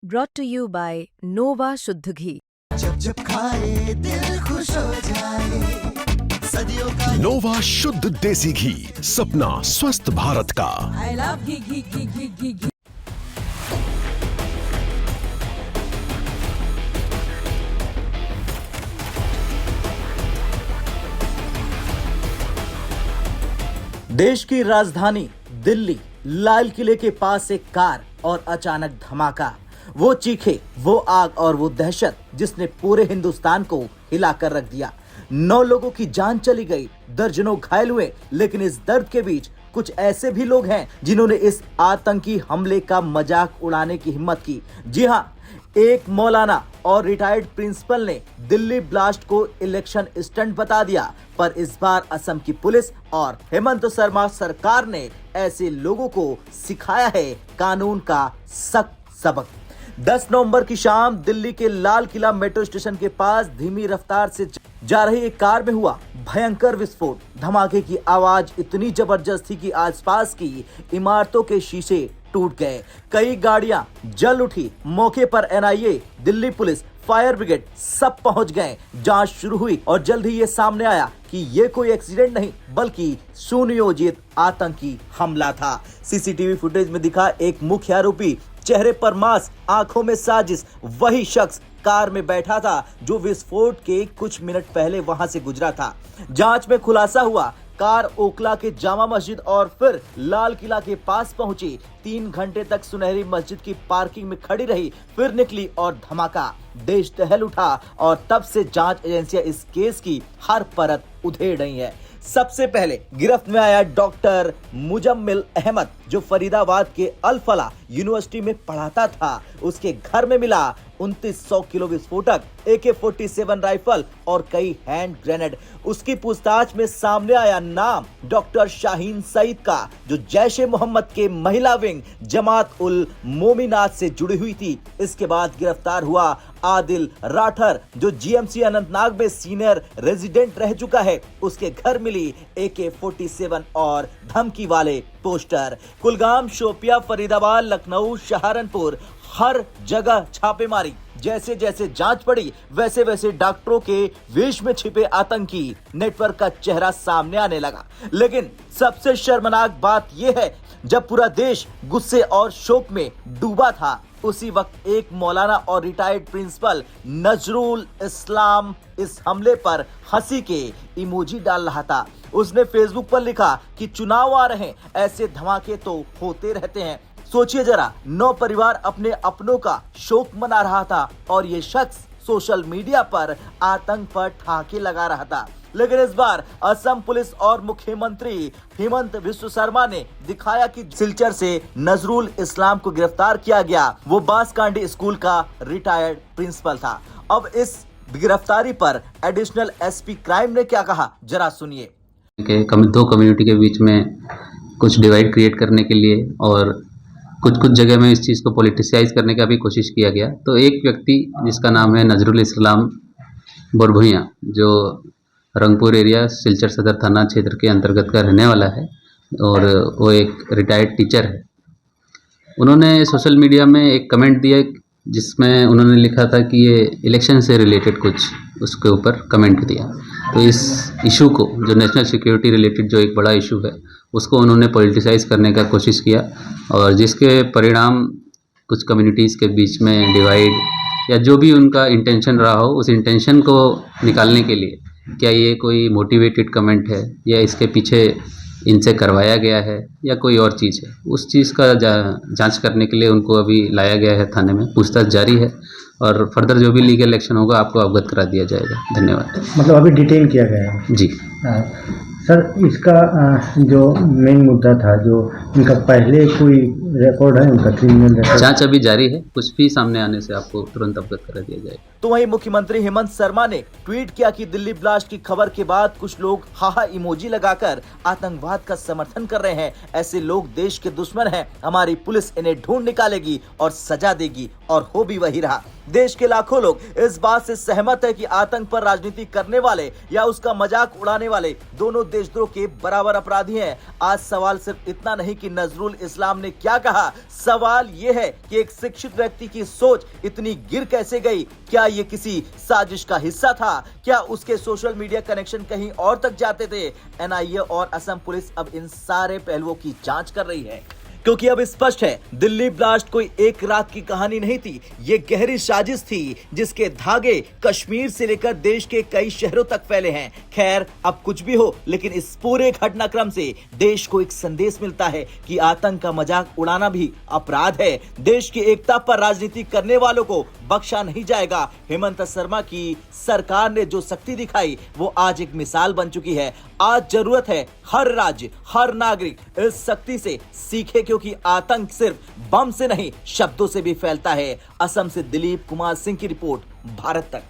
brought to you by Nova शुद्ध घी। जब जब खाए दिल खुश हो जाए, सदियों का नोवा शुद्ध देसी घी, सपना स्वस्थ भारत का। I love घी। देश की राजधानी दिल्ली, लाल किले के पास एक कार और अचानक धमाका। वो चीखे, वो आग और वो दहशत जिसने पूरे हिंदुस्तान को हिलाकर रख दिया। 9 लोगों की जान चली गई, दर्जनों घायल हुए। लेकिन इस दर्द के बीच कुछ ऐसे भी लोग हैं जिन्होंने इस आतंकी हमले का मजाक उड़ाने की हिम्मत की। जी हाँ, एक मौलाना और रिटायर्ड प्रिंसिपल ने दिल्ली ब्लास्ट को इलेक्शन स्टंट बता दिया। पर इस बार असम की पुलिस और हेमंत शर्मा सरकार ने ऐसे लोगों को सिखाया है कानून का सख्त सबक। 10 नवंबर की शाम दिल्ली के लाल किला मेट्रो स्टेशन के पास धीमी रफ्तार से जा रही एक कार में हुआ भयंकर विस्फोट। धमाके की आवाज इतनी जबरदस्त थी कि आसपास की इमारतों के शीशे टूट गए, कई गाड़ियां जल उठी। मौके पर NIA, Delhi police, fire brigade सब पहुंच गए। जांच शुरू हुई और जल्द ही ये सामने आया कि ये कोई एक्सीडेंट नहीं बल्कि सुनियोजित आतंकी हमला था। सीसीटीवी फुटेज में दिखा एक मुख्य आरोपी, चेहरे पर मास्क, आंखों में साजिश, वही शख्स कार में बैठा था जो विस्फोट के कुछ मिनट पहले वहां से गुजरा था। जांच में खुलासा हुआ, कार ओखला के जामा मस्जिद और फिर लाल किला के पास पहुंची। 3 घंटे तक सुनहरी मस्जिद की पार्किंग में खड़ी रही, फिर निकली और धमाका। देश दहल उठा और तब से जांच एजेंसियां इस केस की हर परत उधेड़ रही है। सबसे पहले गिरफ्त में आया डॉक्टर मुजम्मिल अहमद, जो फरीदाबाद के अल फलाह यूनिवर्सिटी में पढ़ाता था। उसके घर में मिला 2900 किलो विस्फोटक, AK-47 राइफल और कई हैंड ग्रेनेड। उसकी पूछताछ में सामने आया नाम डॉक्टर शाहीन सईद का, जो जैश-ए मोहम्मद के महिला विंग जमात उल मोमिनात से जुड़ी हुई थी। इसके बाद गिरफ्तार हुआ आदिल राठर, जो जीएमसी अनंतनाग में सीनियर रेजिडेंट रह चुका है। उसके घर मिली AK-47 और धमकी वाले पोस्टर। कुलगाम, शोपिया, फरीदाबाद, लखनऊ, सहारनपुर, हर जगह छापेमारी। जैसे जैसे जांच पड़ी वैसे वैसे डॉक्टरों के वेश में छिपे आतंकी नेटवर्क का चेहरा सामने आने लगा। लेकिन सबसे शर्मनाक बात यह है, जब पूरा देश गुस्से और शोक में डूबा था, उसी वक्त एक मौलाना और रिटायर्ड प्रिंसिपल नजरुल इस्लाम इस हमले पर हंसी के इमोजी डाल रहा था। उसने फेसबुक पर लिखा कि चुनाव आ रहे हैं, ऐसे धमाके तो होते रहते हैं। सोचिए जरा, 9 परिवार अपने अपनों का शोक मना रहा था और ये शख्स सोशल मीडिया पर आतंक पर ठाके लगा रहा था। लेकिन इस बार असम पुलिस और मुख्यमंत्री हेमंत बिस्व शर्मा ने दिखाया कि सिलचर से नजरुल इस्लाम को गिरफ्तार किया गया। वो बांसकांडी स्कूल का रिटायर्ड प्रिंसिपल था। अब इस गिरफ्तारी पर एडिशनल एसपी क्राइम ने क्या कहा, जरा सुनिए। दो कम्युनिटी के बीच में कुछ डिवाइड क्रिएट करने के लिए और कुछ जगह में इस चीज़ को पॉलिटिसाइज करने का भी कोशिश किया गया। तो एक व्यक्ति जिसका नाम है नजरुल इस्लाम बोरभुइया, जो रंगपुर एरिया सिलचर सदर थाना क्षेत्र के अंतर्गत का रहने वाला है और वो एक रिटायर्ड टीचर है। उन्होंने सोशल मीडिया में एक कमेंट दिया जिसमें उन्होंने लिखा था कि ये इलेक्शन से रिलेटेड कुछ उसके ऊपर कमेंट दिया। तो इस इशू को, जो नेशनल सिक्योरिटी रिलेटेड जो एक बड़ा इशू है, उसको उन्होंने पॉलिटिसाइज करने का कोशिश किया और जिसके परिणाम कुछ कम्युनिटीज़ के बीच में डिवाइड या जो भी उनका इंटेंशन रहा हो, उस इंटेंशन को निकालने के लिए क्या ये कोई मोटिवेटेड कमेंट है या इसके पीछे इनसे करवाया गया है या कोई और चीज़ है, उस चीज़ का जांच करने के लिए उनको अभी लाया गया है थाने में। पूछताछ जारी है और फर्दर जो भी लीगल एक्शन होगा आपको अवगत करा दिया जाएगा। धन्यवाद। मतलब अभी डिटेन किया गया है? जी सर, इसका जो मेन मुद्दा था, जो इनका पहले कोई रिकॉर्ड है, उनका क्रिमिनल रिकॉर्ड? जांच अभी जारी है, कुछ भी सामने आने से आपको तुरंत अवगत करा दिया जाएगा। तो वहीं मुख्यमंत्री हेमंत शर्मा ने ट्वीट किया कि दिल्ली ब्लास्ट की खबर के बाद कुछ लोग हाहा इमोजी लगाकर आतंकवाद का समर्थन कर रहे हैं। ऐसे लोग देश के दुश्मन हैं। हमारी पुलिस इन्हें ढूंढ निकालेगी और सजा देगी, और हो भी वही रहा। देश के लाखों लोग इस बात से सहमत है कि आतंक पर राजनीति करने वाले या उसका मजाक उड़ाने वाले दोनों देशद्रोह के बराबर अपराधी हैं। आज सवाल सिर्फ इतना नहीं कि नजरुल इस्लाम ने क्या क्या कहा? सवाल यह है कि एक शिक्षित व्यक्ति की सोच इतनी गिर कैसे गई? क्या ये किसी साजिश का हिस्सा था? क्या उसके सोशल मीडिया कनेक्शन कहीं और तक जाते थे? एनआईए और असम पुलिस अब इन सारे पहलुओं की जांच कर रही है, क्योंकि अब स्पष्ट है दिल्ली ब्लास्ट कोई एक रात की कहानी नहीं थी। ये गहरी साजिश थी जिसके धागे कश्मीर से लेकर देश के कई शहरों तक फैले हैं। खैर, अब कुछ भी हो, लेकिन इस पूरे घटनाक्रम से देश को एक संदेश मिलता है कि आतंक का मजाक उड़ाना भी अपराध है। देश की एकता पर राजनीति करने वालों को बख्शा नहीं जाएगा। हेमंत शर्मा की सरकार ने जो शक्ति दिखाई वो आज एक मिसाल बन चुकी है। आज जरूरत है हर राज्य, हर नागरिक इस शक्ति से सीखे, क्योंकि आतंक सिर्फ बम से नहीं शब्दों से भी फैलता है। असम से दिलीप कुमार सिंह की रिपोर्ट, भारत तक।